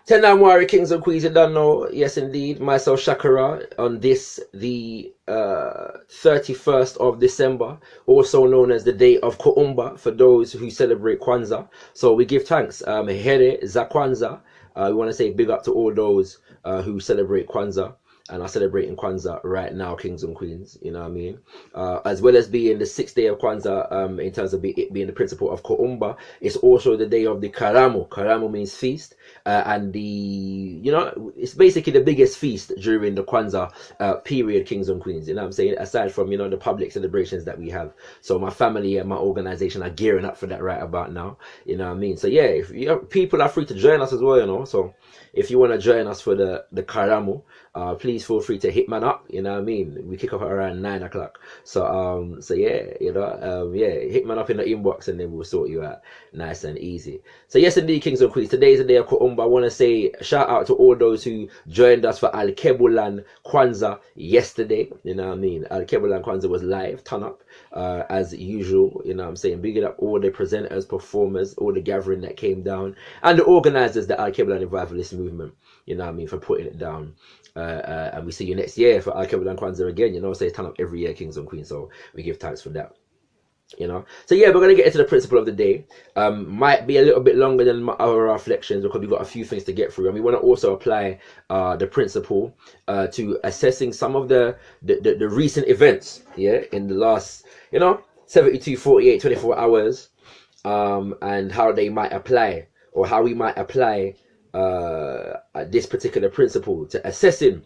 Tenamwari Kings and Queens, you don't know. Yes, indeed. Myself, Shakara, on this, the 31st of December, also known as the day of KUUMBA for those who celebrate Kwanzaa. So we give thanks. Here za Kwanzaa. We want to say big up to all those who celebrate Kwanzaa and are celebrating Kwanzaa right now, Kings and Queens, you know what I mean? As well as being the 6th day of Kwanzaa, in terms of it being the principle of KUUMBA, it's also the day of the Karamu. Karamu means feast, and it's basically the biggest feast during the Kwanzaa period, Kings and Queens, you know what I'm saying? Aside from, the public celebrations that we have. So my family and my organization are gearing up for that right about now, you know what I mean? So yeah, if people are free to join us as well, so if you want to join us for the Karamu, please feel free to hit man up, you know what I mean? We kick off at around 9 o'clock. So yeah, hit man up in the inbox and then we'll sort you out nice and easy. So yes, indeed, Kings and Queens, today is the day of KUUMBA. I want to say shout out to all those who joined us for Alkebu-Lan Kwanzaa yesterday, you know what I mean? Alkebu-Lan Kwanzaa was live, turn up, as usual, you know what I'm saying? Big it up all the presenters, performers, all the gathering that came down, and the organizers, the Alkebu-Lan Revivalist movement, you know what I mean, for putting it down. And we see you next year for Alkebu-Lan Kwanzaa again, so it's turn up every year, Kings and Queens, so we give thanks for that. So yeah, we're going to get into the principle of the day. Might be a little bit longer than our reflections because we've got a few things to get through, and we want to also apply the principle to assessing some of the recent events, in the last 72, 48, 24 hours, and how they might apply, or how we might apply this particular principle to assessing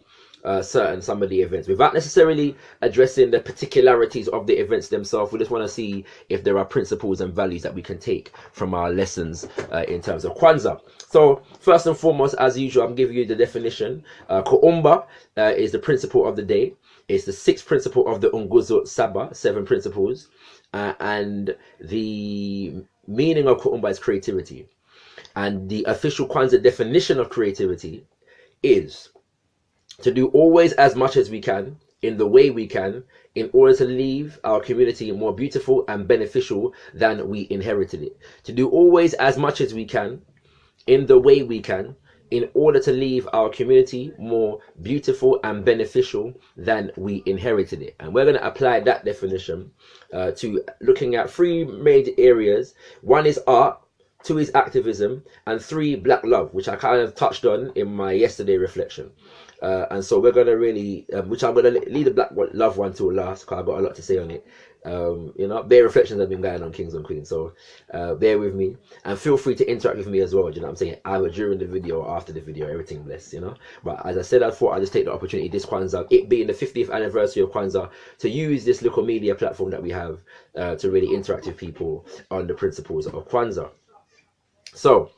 some of the events without necessarily addressing the particularities of the events themselves. We just want to see if there are principles and values that we can take from our lessons in terms of Kwanzaa. So first and foremost, as usual, I'm giving you the definition. KUUMBA is the principle of the day. It's the 6th principle of the Nguzo Saba, 7 principles, and the meaning of KUUMBA is creativity. And the official Kwanzaa definition of creativity is to do always as much as we can, in the way we can, in order to leave our community more beautiful and beneficial than we inherited it. To do always as much as we can, in the way we can, in order to leave our community more beautiful and beneficial than we inherited it. And we're going to apply that definition to looking at 3 major areas. 1 is art, 2 is activism, and 3, black love, which I kind of touched on in my yesterday reflection. And so we're going to really, which I'm going to leave the black love one till last, because I've got a lot to say on it. Bare reflections have been going on, Kings and Queens, so bear with me. And feel free to interact with me as well, you know what I'm saying? Either during the video or after the video, everything blessed, But as I said, I thought I'd just take the opportunity this Kwanzaa, it being the 50th anniversary of Kwanzaa, to use this little media platform that we have to really interact with people on the principles of Kwanzaa. So,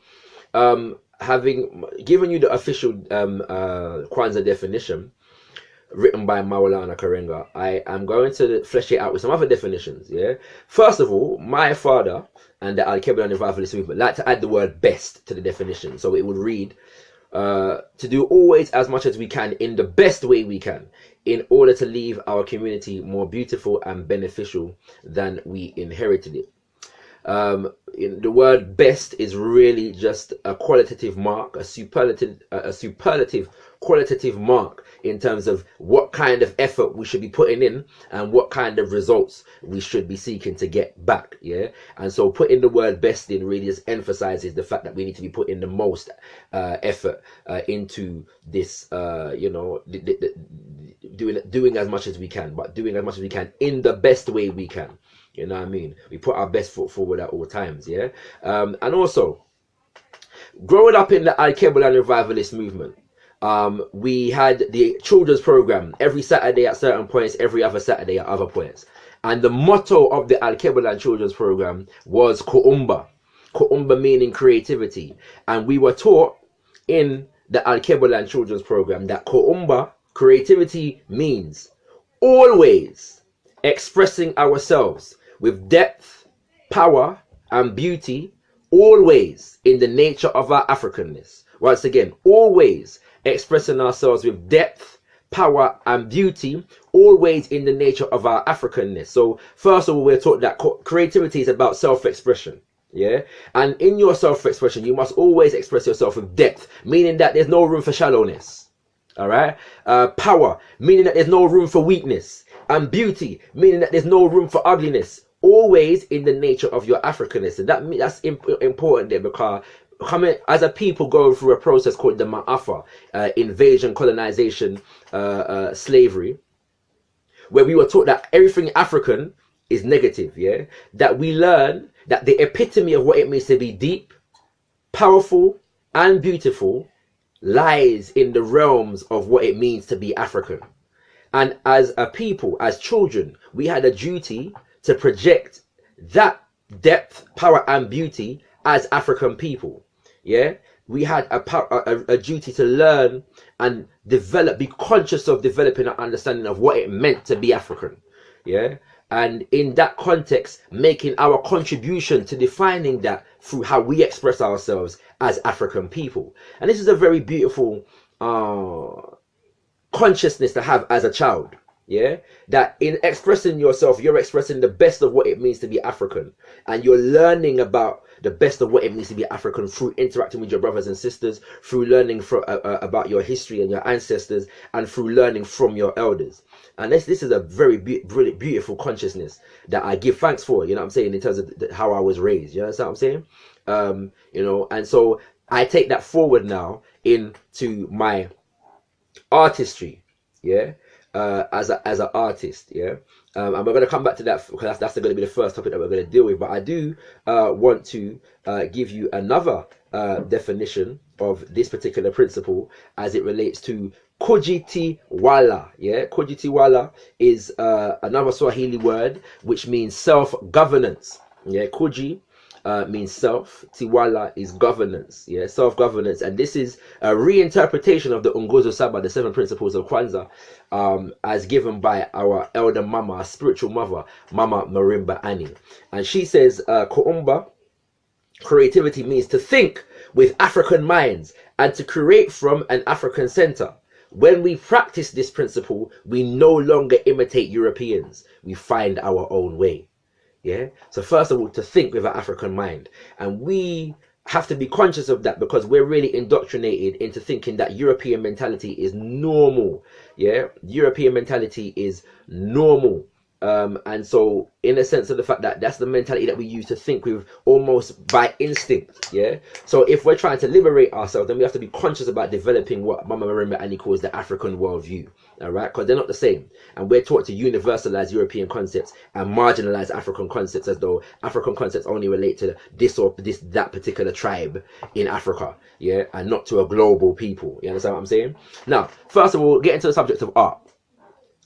having given you the official Kwanzaa definition written by Maulana Karenga, I am going to flesh it out with some other definitions. First of all, my father and the Alkebu-Lan Revivalist movement like to add the word best to the definition, so it would read to do always as much as we can in the best way we can, in order to leave our community more beautiful and beneficial than we inherited it. The word best is really just a qualitative mark, a superlative qualitative mark in terms of what kind of effort we should be putting in and what kind of results we should be seeking to get back. And so putting the word best in really just emphasizes the fact that we need to be putting the most effort into this, doing as much as we can, but doing as much as we can in the best way we can. You know what I mean? We put our best foot forward at all times, and also, growing up in the Alkebu-Lan Revivalist movement, we had the children's program every Saturday at certain points, every other Saturday at other points. And the motto of the Alkebu-Lan children's program was KUUMBA. KUUMBA meaning creativity. And we were taught in the Alkebu-Lan children's program that KUUMBA, creativity, means always expressing ourselves with depth, power, and beauty, always in the nature of our Africanness. Once again, always expressing ourselves with depth, power, and beauty, always in the nature of our Africanness. So, first of all, we're taught that creativity is about self-expression. Yeah, and in your self-expression, you must always express yourself with depth, meaning that there's no room for shallowness. All right. Power, meaning that there's no room for weakness, and beauty, meaning that there's no room for ugliness. Always in the nature of your Africanness, and that's important there, because coming as a people going through a process called the Ma'afa, invasion, colonization, slavery, where we were taught that everything African is negative, yeah? That we learn that the epitome of what it means to be deep, powerful, and beautiful lies in the realms of what it means to be African. And as a people, as children, we had a duty to project that depth, power, and beauty as African people. Yeah, we had a duty to learn and develop, be conscious of developing an understanding of what it meant to be African. Yeah, and in that context, making our contribution to defining that through how we express ourselves as African people. And this is a very beautiful consciousness to have as a child. Yeah, that in expressing yourself, you're expressing the best of what it means to be African, and you're learning about the best of what it means to be African through interacting with your brothers and sisters, through learning about your history and your ancestors, and through learning from your elders. And this is a very beautiful consciousness that I give thanks for. You know what I'm saying, in terms of how I was raised. You understand what I'm saying? You know, and so I take that forward now into my artistry. Yeah. As an artist, yeah, and we're going to come back to that, because that's going to be the first topic that we're going to deal with. But I do want to give you another definition of this particular principle as it relates to Kujitiwala. Yeah, Kujitiwala is another Swahili word which means self-governance. Yeah, Kuji means self, Tiwala is governance, yeah, self-governance. And this is a reinterpretation of the Nguzo Saba, the 7 principles of Kwanzaa, as given by our elder mama, our spiritual mother, Mama Marimba Annie. And she says, KUUMBA, creativity means to think with African minds and to create from an African center. When we practice this principle, we no longer imitate Europeans, we find our own way. Yeah. So first of all, to think with an African mind, and we have to be conscious of that, because we're really indoctrinated into thinking that European mentality is normal. Yeah, European mentality is normal. And so in a sense of the fact that that's the mentality that we use to think with almost by instinct. Yeah, so if we're trying to liberate ourselves, then we have to be conscious about developing what Mama Marimba Annie calls the African worldview. All right, because they're not the same, and we're taught to universalize European concepts and marginalize African concepts, as though African concepts only relate to this or that particular tribe in Africa, yeah, and not to a global people. You understand what I'm saying? Now, first of all, get into the subject of art.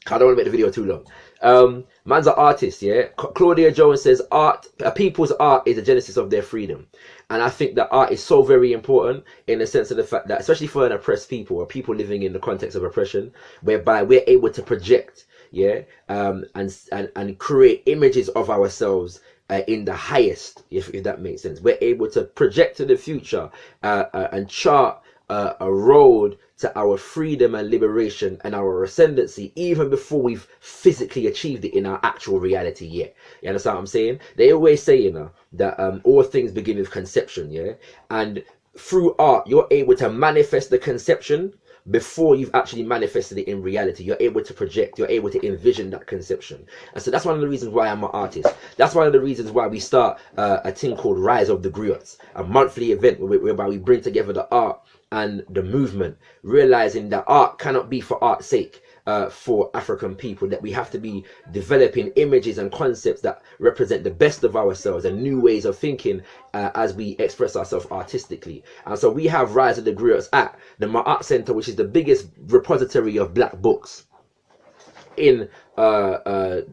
I don't want to make the video too long. Man's an artist, yeah. Claudia Jones says art, a people's art is the genesis of their freedom. And I think that art is so very important in the sense of the fact that, especially for an oppressed people or people living in the context of oppression, whereby we're able to project, yeah, and create images of ourselves in the highest, if that makes sense. We're able to project to the future and chart a road to our freedom and liberation and our ascendancy, even before we've physically achieved it in our actual reality yet. You understand what I'm saying? They always say, you know, that all things begin with conception, yeah? And through art, you're able to manifest the conception before you've actually manifested it in reality. You're able to project, you're able to envision that conception. And so that's one of the reasons why I'm an artist. That's one of the reasons why we start a thing called Rise of the Griots, a monthly event whereby we bring together the art and the movement, realizing that art cannot be for art's sake. For African people, that we have to be developing images and concepts that represent the best of ourselves and new ways of thinking as we express ourselves artistically. And so we have Rise of the Griots at the Art Center, which is the biggest repository of black books in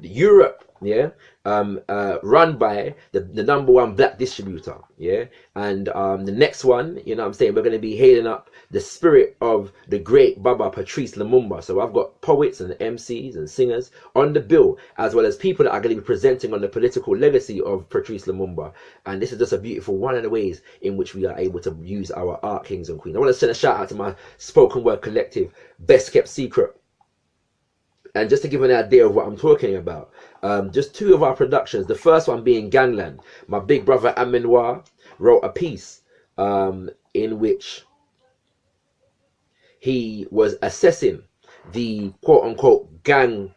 Europe, yeah, run by the #1 black distributor, yeah. And the next one, you know what I'm saying, we're going to be hailing up the spirit of the great Baba Patrice Lumumba. So I've got poets and MCs and singers on the bill, as well as people that are going to be presenting on the political legacy of Patrice Lumumba. And this is just a beautiful one of the ways in which we are able to use our art kings and queens. I want to send a shout out to my spoken word collective, Best Kept Secret. And just to give an idea of what I'm talking about, just two of our productions, the first one being Gangland, my big brother Amenoir wrote a piece in which he was assessing the quote-unquote gang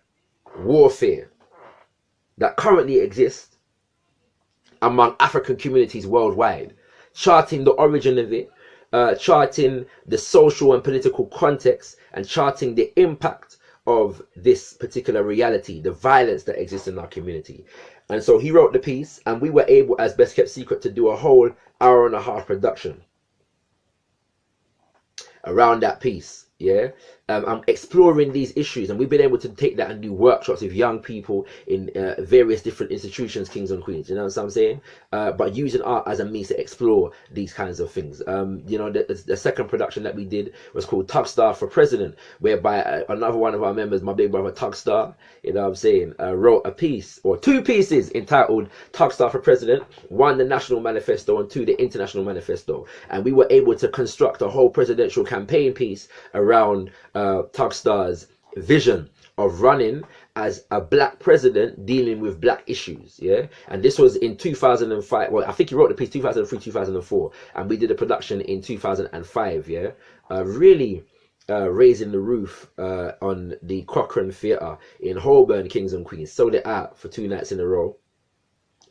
warfare that currently exists among African communities worldwide, charting the origin of it, charting the social and political context, and charting the impact of this particular reality, the violence that exists in our community. And so he wrote the piece, and we were able, as Best Kept Secret, to do a whole hour-and-a-half production around that piece. Yeah, I'm exploring these issues, and we've been able to take that and do workshops with young people in various different institutions, kings and queens. You know what I'm saying? But using art as a means to explore these kinds of things. You know, the second production that we did was called Tugstar for President, whereby another one of our members, my big brother Tugstar, you know what I'm saying, wrote a piece or two pieces entitled Tugstar for President, one the National Manifesto and two the International Manifesto, and we were able to construct a whole presidential campaign piece around Tugstar's vision of running as a black president dealing with black issues. Yeah, and this was in 2005. Well, I think he wrote the piece 2003, 2004, and we did a production in 2005. Yeah, really raising the roof on the Cochrane Theatre in Holborn, Kings and Queens. Sold it out for 2 nights in a row.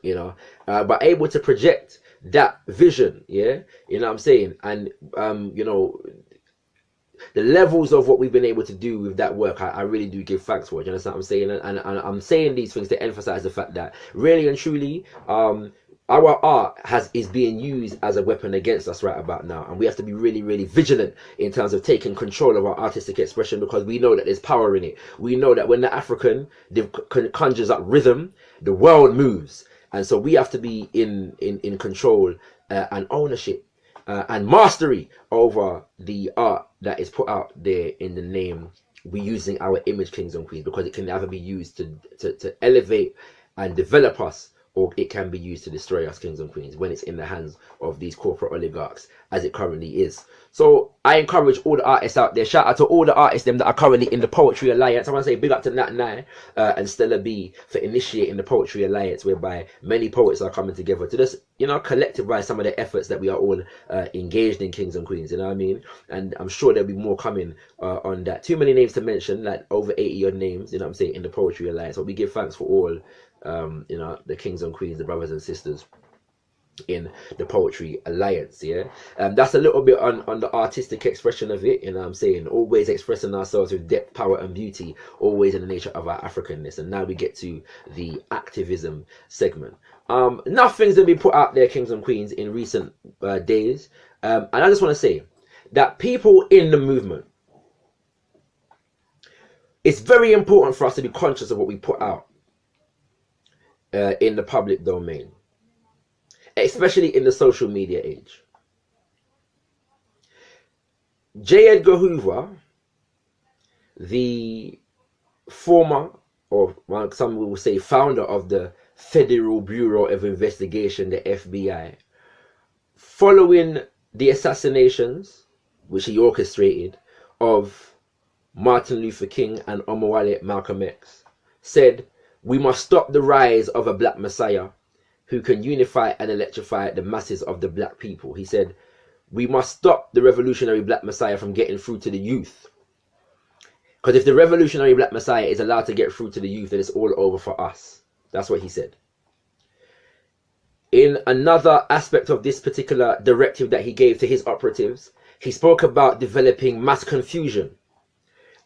You know, but able to project that vision. Yeah, you know what I'm saying, and you know, the levels of what we've been able to do with that work, I really do give thanks for it. You understand what I'm saying? And I'm saying these things to emphasize the fact that really and truly, our art is being used as a weapon against us right about now, and we have to be really, really vigilant in terms of taking control of our artistic expression, because we know that there's power in it. We know that when the African conjures up rhythm, the world moves, and so we have to be in control and ownership and mastery over the art that is put out there in the name we're using our image, kings and queens, because it can either be used to elevate and develop us, or it can be used to destroy us, kings and queens, when it's in the hands of these corporate oligarchs, as it currently is. So I encourage all the artists out there, shout out to all the artists them that are currently in the Poetry Alliance. I want to say big up to Nat Nye and Stella B for initiating the Poetry Alliance, whereby many poets are coming together to just, you know, collectivize some of the efforts that we are all engaged in, kings and queens, you know what I mean? And I'm sure there'll be more coming on that. Too many names to mention, like over 80 odd names, you know what I'm saying, in the Poetry Alliance. But we give thanks for all, you know, the kings and queens, the brothers and sisters in the Poetry Alliance. Yeah, that's a little bit on the artistic expression of it, you know what I'm saying, always expressing ourselves with depth, power and beauty, always in the nature of our Africanness. And now we get to the activism segment. Nothing's gonna be put out there, kings and queens, in recent days, and I just want to say that people in the movement, it's very important for us to be conscious of what we put out in the public domain, especially in the social media age. J. Edgar Hoover, the former, or some will say founder of the Federal Bureau of Investigation, the FBI, following the assassinations, which he orchestrated, of Martin Luther King and Omowale Malcolm X, said, "We must stop the rise of a black messiah who can unify and electrify the masses of the black people." He said, "We must stop the revolutionary black messiah from getting through to the youth. Because if the revolutionary black messiah is allowed to get through to the youth, then it's all over for us." That's what he said. In another aspect of this particular directive that he gave to his operatives, he spoke about developing mass confusion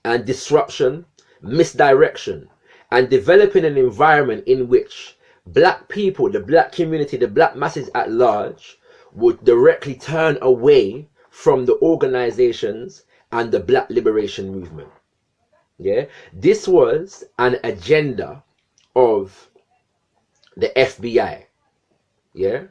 and disruption, misdirection, and developing an environment in which black people, the black community, the black masses at large would directly turn away from the organizations and the black liberation movement. Yeah, this was an agenda of the FBI. Yeah,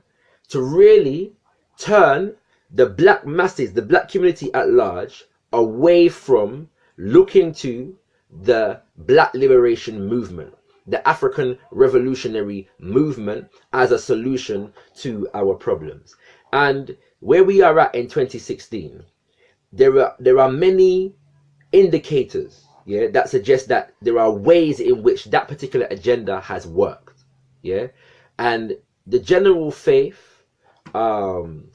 to really turn the black masses, the black community at large, away from looking to the black liberation movement, the African revolutionary movement, as a solution to our problems. And where we are at in 2016, there are many indicators, yeah, that suggests that there are ways in which that particular agenda has worked, yeah, and the general faith and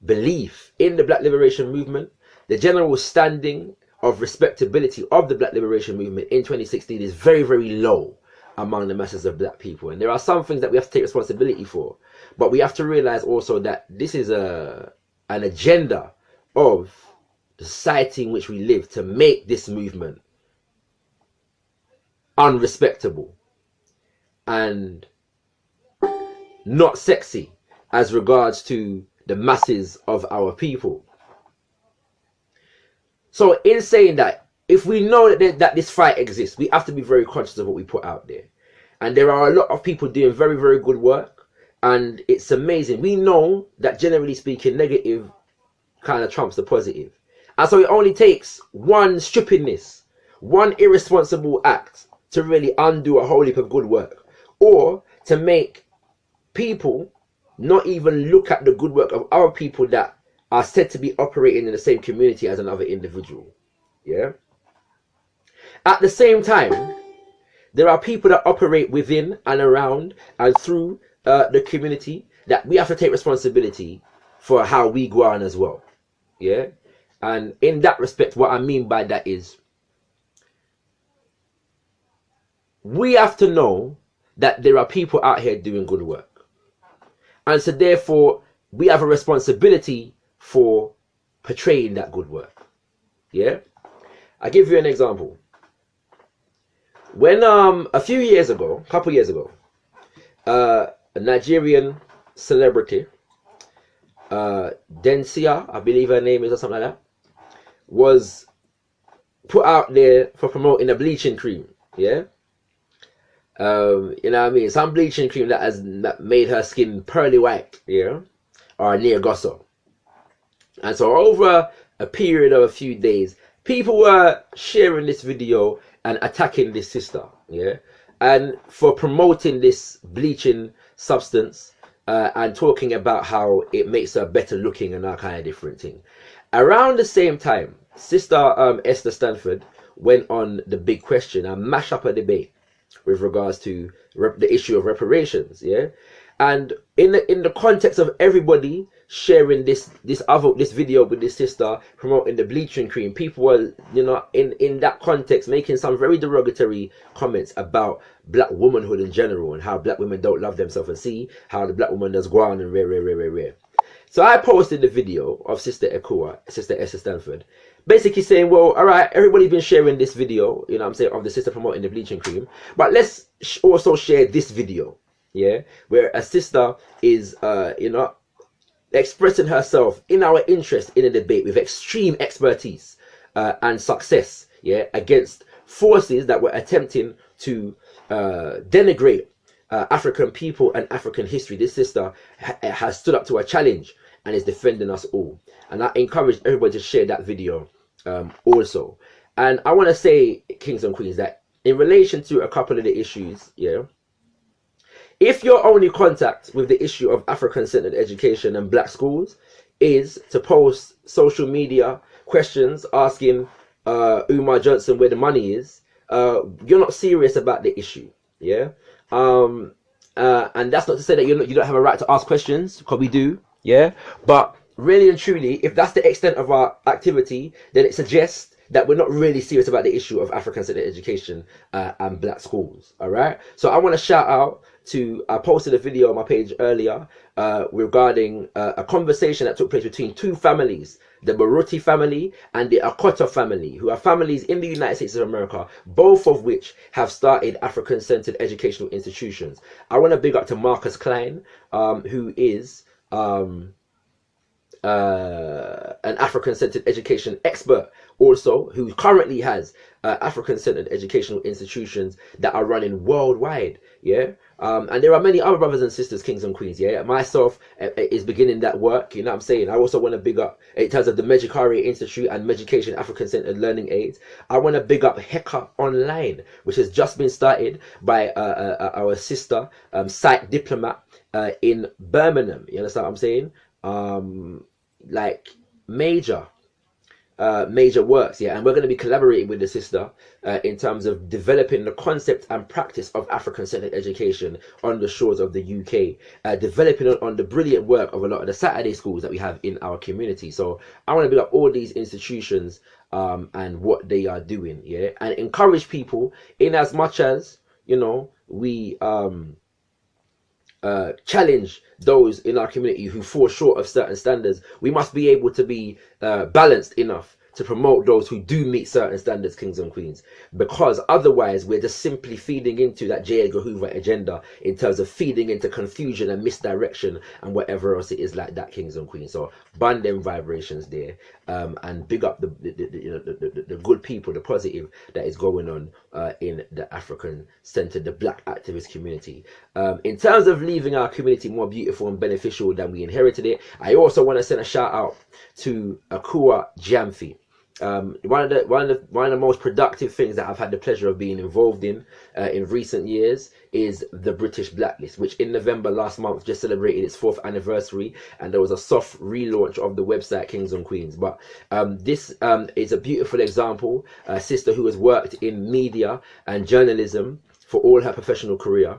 belief in the Black Liberation Movement, the general standing of respectability of the Black Liberation Movement in 2016 is very, very low among the masses of black people. And there are some things that we have to take responsibility for. But we have to realize also that this is an agenda of the society in which we live to make this movement unrespectable and not sexy as regards to the masses of our people. So in saying that, if we know that this fight exists, we have to be very conscious of what we put out there. And there are a lot of people doing very, very good work. And it's amazing. We know that generally speaking, negative kind of trumps the positive. And so it only takes one stupidness, one irresponsible act to really undo a whole heap of good work. Or to make people not even look at the good work of other people that are said to be operating in the same community as another individual. Yeah. At the same time, there are people that operate within and around and through the community that we have to take responsibility for how we go on as well. Yeah. And in that respect, what I mean by that is we have to know that there are people out here doing good work. And so therefore, we have a responsibility for portraying that good work. Yeah? I'll give you an example. When a few years ago, a couple years ago, a Nigerian celebrity, Densia, I believe her name is, or something like that, was put out there for promoting a bleaching cream. Yeah? You know what I mean? Some bleaching cream that made her skin pearly white, yeah, or near Nguzo. And so over a period of a few days, people were sharing this video and attacking this sister, yeah, and for promoting this bleaching substance and talking about how it makes her better looking and that kind of different thing. Around the same time, Sister Esther Stanford went on The Big Question and mashed up a debate with regards to the issue of reparations, yeah, and in the context of everybody sharing this video with this sister promoting the bleaching cream, people were, you know, in that context making some very derogatory comments about black womanhood in general and how black women don't love themselves, and see how the black woman does go on and rare. So I posted the video of Sister Esther Stanford, basically saying, well, all right, everybody's been sharing this video, you know what I'm saying, of the sister promoting the bleaching cream, but let's also share this video, yeah, where a sister is, you know, expressing herself in our interest in a debate with extreme expertise and success, yeah, against forces that were attempting to denigrate African people and African history. This sister has stood up to a challenge and is defending us all. And I encourage everybody to share that video also. And I want to say, kings and queens, that in relation to a couple of the issues, yeah, if your only contact with the issue of African-centered education and black schools is to post social media questions asking Umar Johnson where the money is, you're not serious about the issue, yeah. And that's not to say that you don't have a right to ask questions, because we do, yeah. But really and truly, if that's the extent of our activity, then it suggests that we're not really serious about the issue of African-centered education and black schools. All right. So I want to shout out to, I posted a video on my page earlier regarding a conversation that took place between two families, the Baruti family and the Akota family, who are families in the United States of America, both of which have started African-centered educational institutions. I want to big up to Marcus Klein, who is an African-centered education expert also, who currently has African-centered educational institutions that are running worldwide, yeah. And there are many other brothers and sisters, kings and queens, yeah. Myself is beginning that work, you know what I'm saying. I also want to big up, in terms of the Mejikari Institute and Meducation African-centered learning aids, I want to big up Heka Online, which has just been started by our sister site diplomat in Birmingham. You understand what I'm saying? Like major major works, yeah, and we're going to be collaborating with the sister in terms of developing the concept and practice of African-centered education on the shores of the UK, developing on the brilliant work of a lot of the Saturday schools that we have in our community. So I want to build up all these institutions and what they are doing, yeah, and encourage people in as much as, you know, we challenge those in our community who fall short of certain standards. We must be able to be balanced enough to promote those who do meet certain standards, kings and queens, because otherwise we're just simply feeding into that J. Edgar Hoover agenda in terms of feeding into confusion and misdirection and whatever else it is like that, kings and queens. So ban them vibrations there, and big up the good people, the positive that is going on in the African centered, the black activist community. In terms of leaving our community more beautiful and beneficial than we inherited it, I also want to send a shout out to Akua Jamfi. One of the most productive things that I've had the pleasure of being involved in recent years is the British Blacklist, which in November last month just celebrated its 4th anniversary, and there was a soft relaunch of the website Kings and Queens. But this is a beautiful example, a sister who has worked in media and journalism for all her professional career,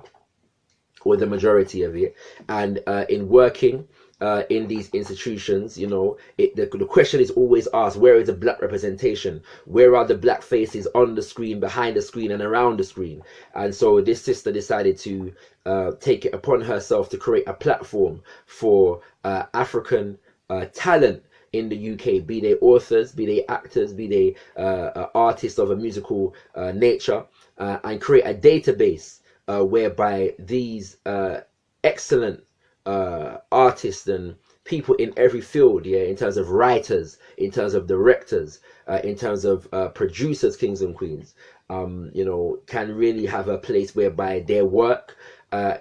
or the majority of it, and in working in these institutions, you know, the question is always asked, where is the black representation? Where are the black faces on the screen, behind the screen, and around the screen? And so this sister decided to take it upon herself to create a platform for African talent in the UK, be they authors, be they actors, be they artists of a musical nature, and create a database whereby these excellent artists and people in every field, yeah, in terms of writers, in terms of directors, in terms of producers, kings and queens, you know, can really have a place whereby their work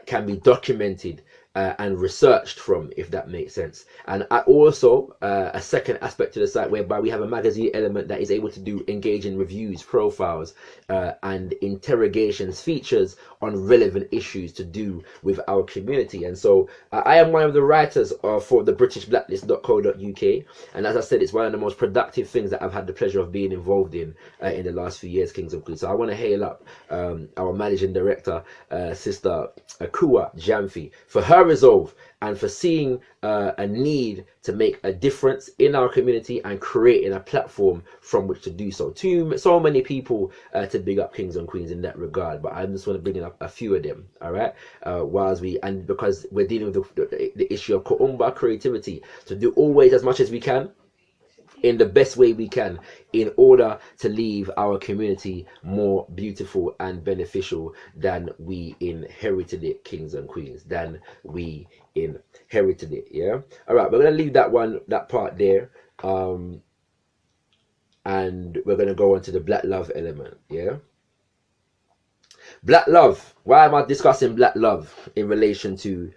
can be documented and researched from, if that makes sense. And also a second aspect to the site whereby we have a magazine element that is able to engage in reviews, profiles, and interrogations, features on relevant issues to do with our community. And so I am one of the writers for the BritishBlacklist.co.uk, and as I said, it's one of the most productive things that I've had the pleasure of being involved in the last few years, kings and queens. So I want to hail up our managing director, sister Akua Jamfi, for her resolve and for seeing a need to make a difference in our community and creating a platform from which to do so. So many people to big up, kings and queens, in that regard, but I just want to bring up a few of them, all right, because we're dealing with the issue of KUUMBA creativity, to do always as much as we can in the best way we can in order to leave our community more beautiful and beneficial than we inherited it, kings and queens, than we inherited it. Yeah, all right, we're gonna leave that part there, and we're gonna go on to the black love element. Yeah, black love. Why am I discussing black love in relation to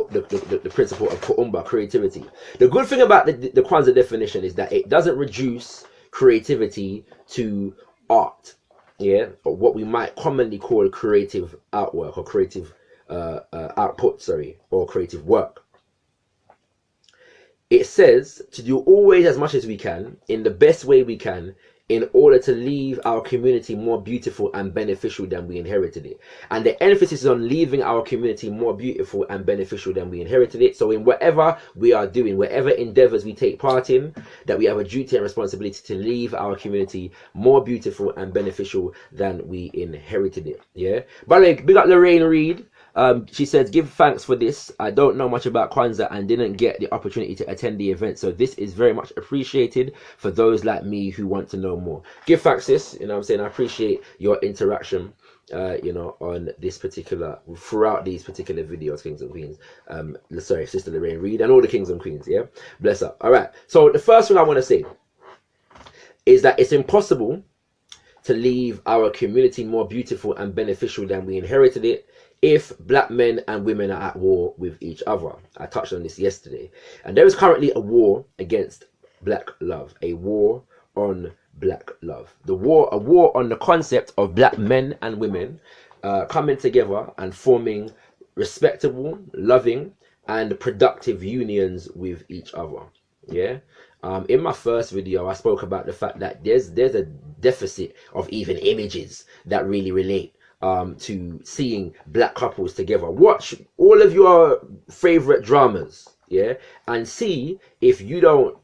the principle of KUUMBA creativity? The good thing about the Kwanzaa definition is that it doesn't reduce creativity to art, yeah, or what we might commonly call creative artwork or creative output, or creative work. It says to do always as much as we can in the best way we can in order to leave our community more beautiful and beneficial than we inherited it. And the emphasis is on leaving our community more beautiful and beneficial than we inherited it. So in whatever we are doing, whatever endeavors we take part in, that we have a duty and responsibility to leave our community more beautiful and beneficial than we inherited it. Yeah. By the way, big up Lorraine Reed. She says, give thanks for this. I don't know much about Kwanzaa and didn't get the opportunity to attend the event, so this is very much appreciated for those like me who want to know more. Give thanks, sis. You know what I'm saying? I appreciate your interaction, you know, on this throughout these particular videos, kings and queens. Sorry, Sister Lorraine Reed and all the kings and queens. Yeah, bless her. All right. So the first thing I want to say is that it's impossible to leave our community more beautiful and beneficial than we inherited it if black men and women are at war with each other. I touched on this yesterday. And there is currently a war against black love, a war on black love. A war on the concept of black men and women coming together and forming respectable, loving, and productive unions with each other. Yeah. In my first video, I spoke about the fact that there's a deficit of even images that really relate to seeing black couples together. Watch all of your favorite dramas, yeah, and see if you don't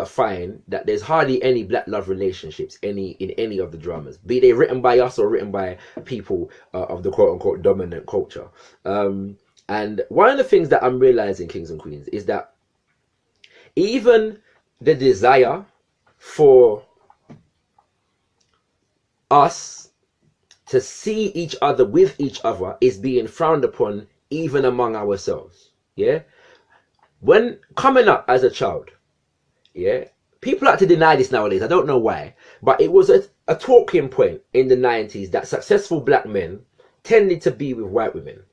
find that there's hardly any black love relationships in any of the dramas, be they written by us or written by people of the quote unquote dominant culture. And one of the things that I'm realizing, kings and queens, is that even the desire for us to see each other with each other is being frowned upon even among ourselves. Yeah. When coming up as a child, yeah, people like to deny this nowadays. I don't know why, but it was a talking point in the 90s that successful black men tended to be with white women.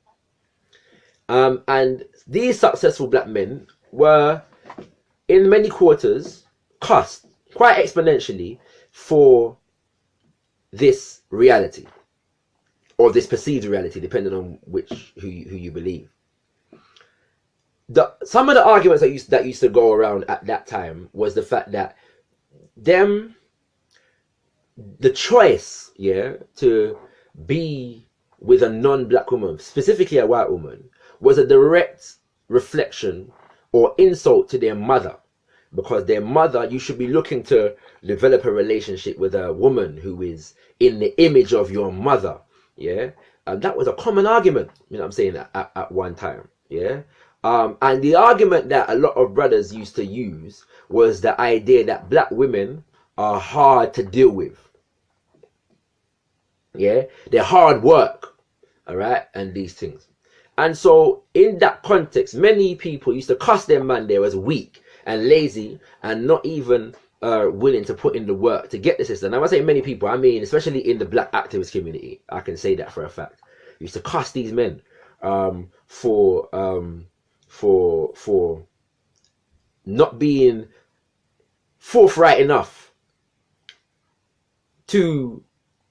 And these successful black men were in many quarters cost quite exponentially for this reality, or this perceived reality, depending on who you believe. Some of the arguments that used to go around at that time was the fact that the choice, yeah, to be with a non-black woman, specifically a white woman, was a direct reflection or insult to their mother, because their mother, you should be looking to develop a relationship with a woman who is in the image of your mother. Yeah. And that was a common argument, you know what I'm saying, at one time. Yeah. And the argument that a lot of brothers used to use was the idea that black women are hard to deal with. Yeah. They're hard work. All right. And these things. And so in that context, many people used to cuss their man there as weak and lazy and not even willing to put in the work to get the sister. Now, when I say many people, I mean especially in the black activist community. I can say that for a fact. Used to cuss these men for not being forthright enough to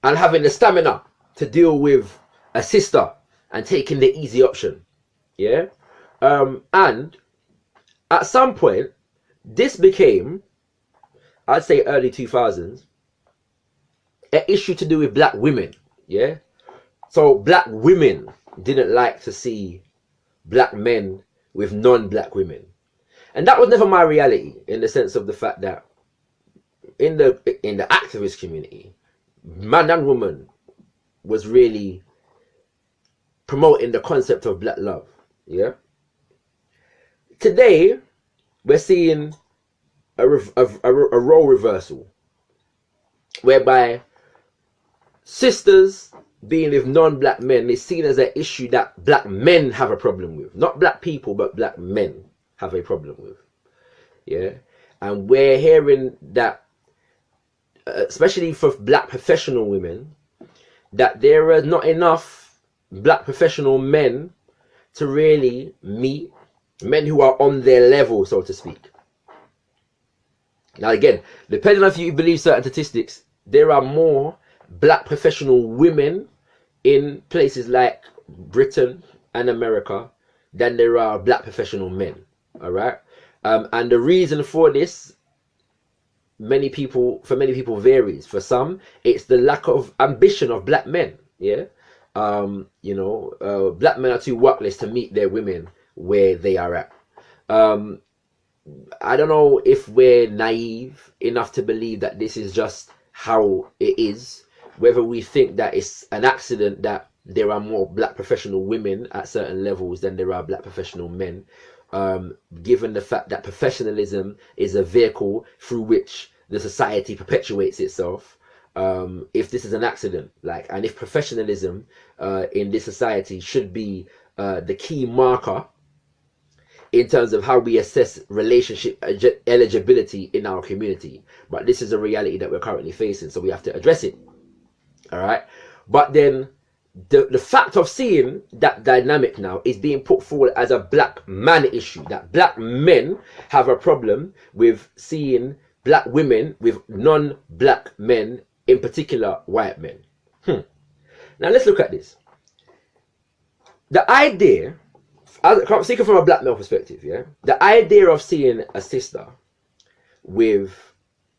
and having the stamina to deal with a sister and taking the easy option. Yeah. And at some point, this became, I'd say early 2000s, an issue to do with black women. Yeah. So black women didn't like to see black men with non-black women. And that was never my reality, in the sense of the fact that in the activist community, man and woman was really promoting the concept of black love. Yeah. Today, we're seeing a role reversal, whereby sisters being with non-black men is seen as an issue that black men have a problem with. Not black people, but black men have a problem with. Yeah. And we're hearing that, especially for black professional women, that there are not enough black professional men to really meet men who are on their level, so to speak. Now again, depending on if you believe certain statistics, there are more black professional women in places like Britain and America than there are black professional men. All right. And the reason for this, for many people varies. For some, it's the lack of ambition of black men. Yeah. Black men are too workless to meet their women where they are at. I don't know if we're naive enough to believe that this is just how it is, whether we think that it's an accident that there are more black professional women at certain levels than there are black professional men, given the fact that professionalism is a vehicle through which the society perpetuates itself. If this is an accident, and if professionalism in this society should be the key marker in terms of how we assess relationship eligibility in our community. But this is a reality that we're currently facing, so we have to address it. All right. But then the fact of seeing that dynamic now is being put forward as a black man issue, that black men have a problem with seeing black women with non-black men, in particular white men. Now let's look at this. The idea, speaking from a black male perspective, yeah, the idea of seeing a sister with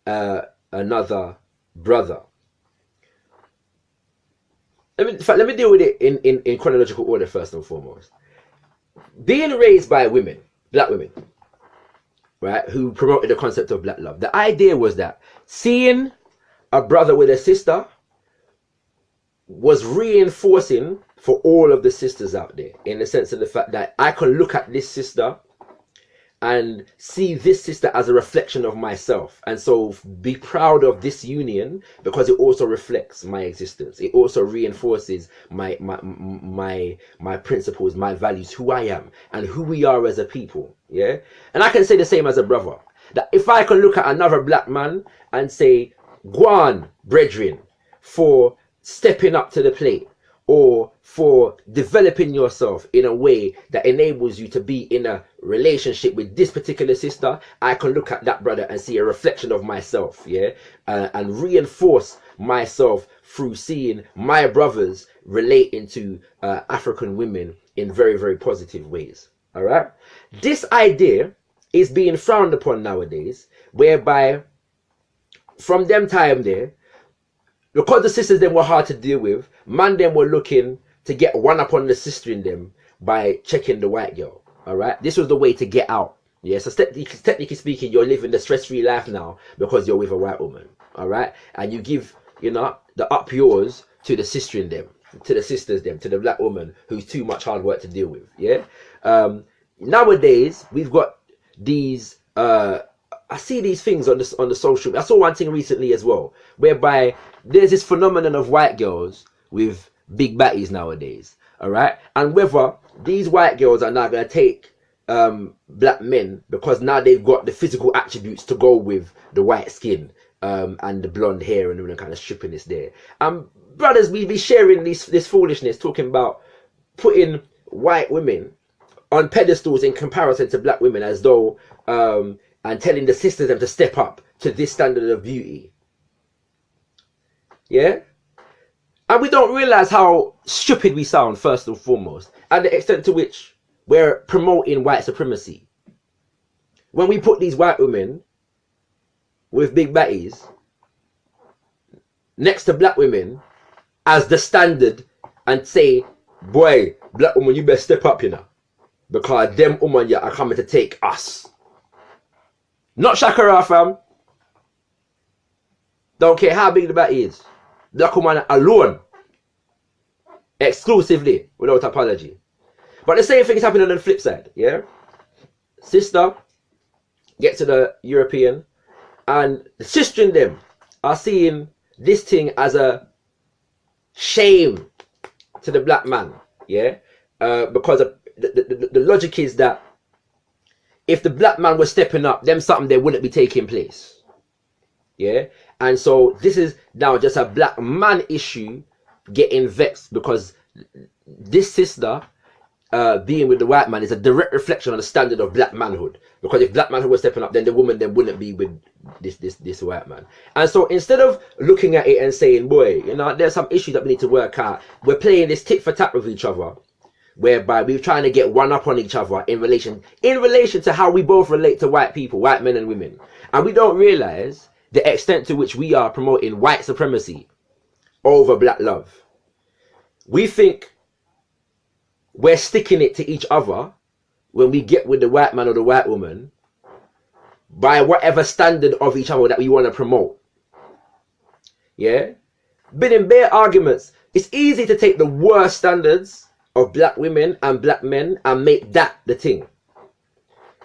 another brother. Let me deal with it in chronological order first and foremost. Being raised by women, black women, right, who promoted the concept of black love. The idea was that seeing a brother with a sister was reinforcing for all of the sisters out there, in the sense of the fact that I can look at this sister and see this sister as a reflection of myself, and so be proud of this union because it also reflects my existence. It also reinforces my principles, my values, who I am and who we are as a people. Yeah, and I can say the same as a brother, that if I can look at another black man and say, "Go on, brethren, for stepping up to the plate, or for developing yourself in a way that enables you to be in a relationship with this particular sister," I can look at that brother and see a reflection of myself, yeah, and reinforce myself through seeing my brothers relating to African women in very, very positive ways. All right, this idea is being frowned upon nowadays, whereby from them time there, because the sisters then were hard to deal with, man them were looking to get one up on the sister in them by checking the white girl. All right, this was the way to get out. Yeah, so technically speaking, you're living the stress-free life now because you're with a white woman. All right, and you give, you know, the up yours to the sister in them, to the sisters them, to the black woman who's too much hard work to deal with. Yeah, nowadays we've got these. I see these things on the social. I saw one thing recently as well, whereby there's this phenomenon of white girls with big batties nowadays. All right, and whether these white girls are now going to take black men because now they've got the physical attributes to go with the white skin and the blonde hair and all the kind of strippiness there. Brothers, we be sharing this foolishness, talking about putting white women on pedestals in comparison to black women, as though and telling the sisters them to step up to this standard of beauty. Yeah? And we don't realize how stupid we sound, first and foremost, and the extent to which we're promoting white supremacy. When we put these white women with big batties next to black women as the standard and say, boy, black woman, you better step up, you know, because them women yeah, are coming to take us. Not Shakara, fam. Don't care how big the batty is. Black woman alone. Exclusively, without apology. But the same thing is happening on the flip side, yeah? Sister gets to the European, and the sister in them are seeing this thing as a shame to the black man, yeah? Because of the logic is that if the black man was stepping up, them something there wouldn't be taking place. Yeah? And so this is now just a black man issue getting vexed because this sister being with the white man is a direct reflection on the standard of black manhood. Because if black manhood was stepping up, then the woman then wouldn't be with this white man. And so instead of looking at it and saying, boy, you know, there's some issues that we need to work out, we're playing this tit for tat with each other, whereby we're trying to get one up on each other in relation to how we both relate to white people, white men and women. And we don't realize the extent to which we are promoting white supremacy over black love. We think we're sticking it to each other when we get with the white man or the white woman by whatever standard of each other that we want to promote. Yeah? But in bare arguments, it's easy to take the worst standards of black women and black men and make that the thing.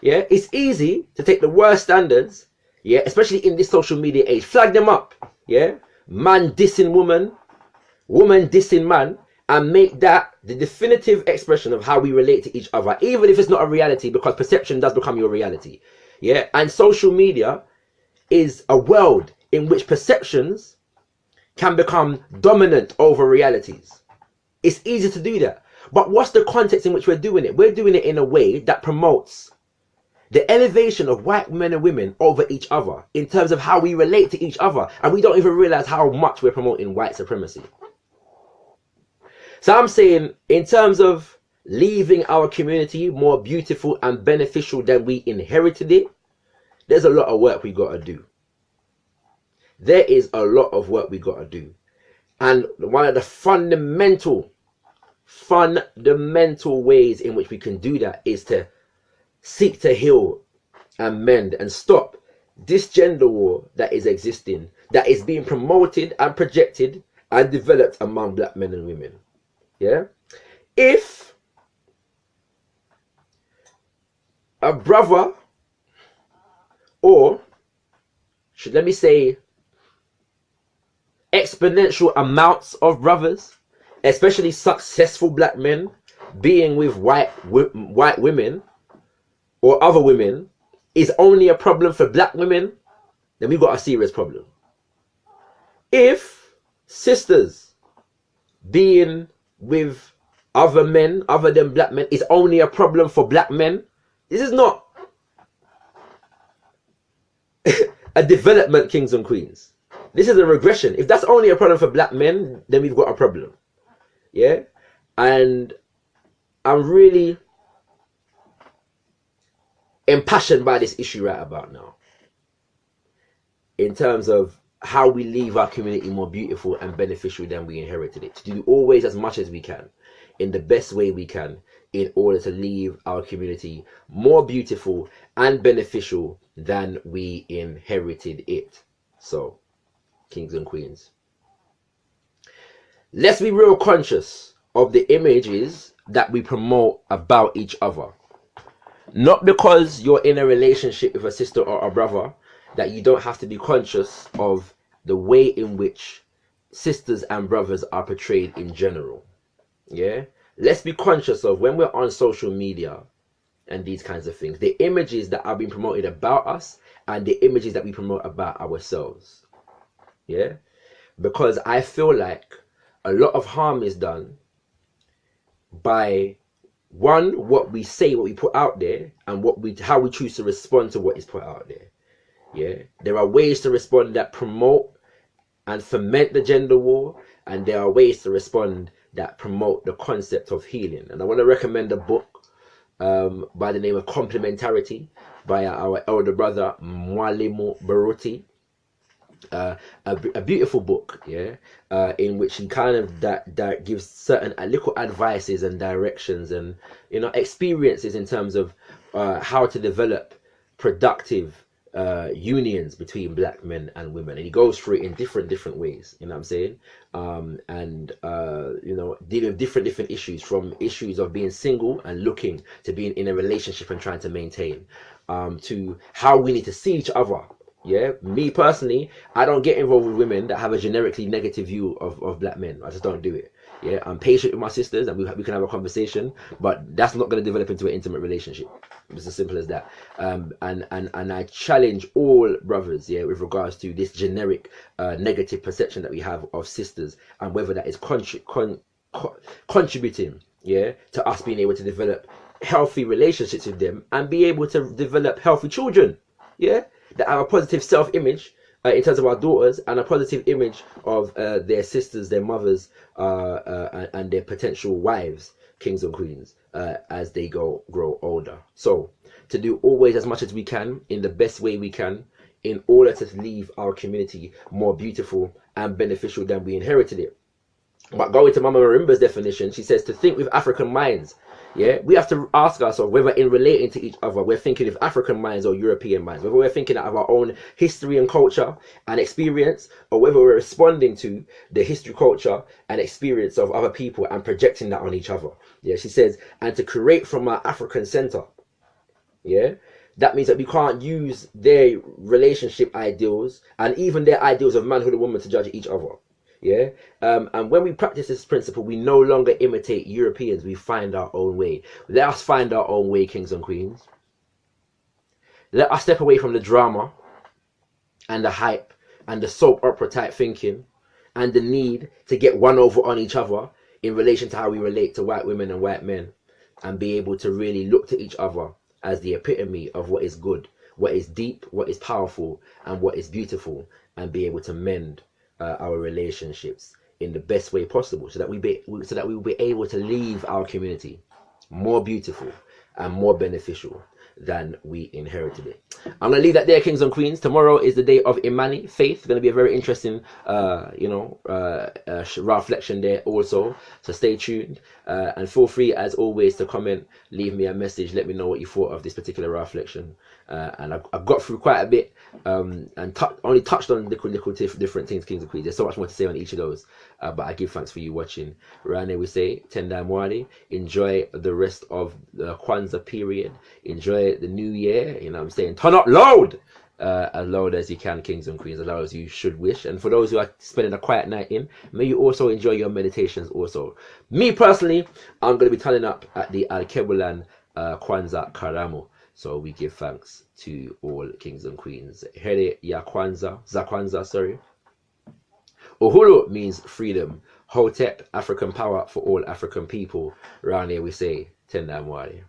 Yeah, it's easy to take the worst standards, yeah, especially in this social media age, flag them up, yeah, man dissing woman, woman dissing man, and make that the definitive expression of how we relate to each other, even if it's not a reality, because perception does become your reality. Yeah, and social media is a world in which perceptions can become dominant over realities. It's easy to do that. But what's the context in which we're doing it? We're doing it in a way that promotes the elevation of white men and women over each other in terms of how we relate to each other. And we don't even realize how much we're promoting white supremacy. So I'm saying, in terms of leaving our community more beautiful and beneficial than we inherited it, there's a lot of work we got to do. There is a lot of work we got to do. And one of the fundamental ways in which we can do that is to seek to heal and mend and stop this gender war that is existing, that is being promoted and projected and developed among black men and women. Yeah? If a brother, or let me say exponential amounts of brothers, especially successful black men, being with white women or other women is only a problem for black women, then we've got a serious problem. If sisters being with other men other than black men is only a problem for black men, this is not a development, kings and queens. This is a regression. If that's only a problem for black men, then we've got a problem. Yeah? And I'm really impassioned by this issue right about now, in terms of how we leave our community more beautiful and beneficial than we inherited it. To do always as much as we can, in the best way we can, in order to leave our community more beautiful and beneficial than we inherited it. So, kings and queens, let's be real conscious of the images that we promote about each other. Not because you're in a relationship with a sister or a brother that you don't have to be conscious of the way in which sisters and brothers are portrayed in general. Yeah? Let's be conscious of, when we're on social media and these kinds of things, the images that are being promoted about us and the images that we promote about ourselves. Yeah? Because I feel like a lot of harm is done by, one, what we say, what we put out there, and how we choose to respond to what is put out there. Yeah, there are ways to respond that promote and foment the gender war, and there are ways to respond that promote the concept of healing. And I want to recommend a book by the name of Complementarity by our elder brother Mwalimu Baruti. A beautiful book, yeah, in which he kind of that gives certain little advices and directions and, you know, experiences in terms of how to develop productive unions between black men and women, and he goes through it in different ways, you know what I'm saying, and you know, dealing with different issues, from issues of being single and looking to being in a relationship and trying to maintain, to how we need to see each other. Yeah, me personally, I don't get involved with women that have a generically negative view of black men. I just don't do it. Yeah, I'm patient with my sisters, and we can have a conversation, but that's not going to develop into an intimate relationship. It's as simple as that. And I challenge all brothers, yeah, with regards to this generic negative perception that we have of sisters, and whether that is contributing, yeah, to us being able to develop healthy relationships with them and be able to develop healthy children, yeah, that have a positive self-image in terms of our daughters, and a positive image of their sisters, their mothers, and their potential wives, kings and queens, as they grow older. So, to do always as much as we can in the best way we can, in order to leave our community more beautiful and beneficial than we inherited it. But going to Mama Marimba's definition, she says to think with African minds. Yeah, we have to ask ourselves whether in relating to each other we're thinking of African minds or European minds, whether we're thinking of our own history and culture and experience, or whether we're responding to the history, culture and experience of other people and projecting that on each other. Yeah, she says, and to create from our African center. Yeah, that means that we can't use their relationship ideals and even their ideals of manhood and woman to judge each other. Yeah, and when we practice this principle, we no longer imitate Europeans. We find our own way. Let us find our own way, kings and queens. Let us step away from the drama and the hype and the soap opera type thinking and the need to get one over on each other in relation to how we relate to white women and white men, and be able to really look to each other as the epitome of what is good, what is deep, what is powerful, and what is beautiful, and be able to mend our relationships in the best way possible, so that we will be able to leave our community more beautiful and more beneficial than we inherited it. I'm gonna leave that there, kings and queens. Tomorrow is the day of Imani, faith. It's gonna be a very interesting, reflection there also. So stay tuned, and feel free as always to comment, leave me a message, let me know what you thought of this particular reflection. And I've got through quite a bit, and only touched on little different things, kings and queens. There's so much more to say on each of those, but I give thanks for you watching. Around there we say Tenda Mwani. Enjoy the rest of the Kwanzaa period. Enjoy the new year. You know what I'm saying? Turn up loud, as loud as you can, kings and queens, as loud as you should wish. And for those who are spending a quiet night in, may you also enjoy your meditations also. Me personally, I'm going to be turning up at the Alkebu-Lan Kwanzaa Karamu. So we give thanks to all kings and queens. Here ya Kwanzaa, za Kwanzaa, sorry. Uhuru means freedom. Hotep, African power for all African people. Around here we say Tenda Mwari.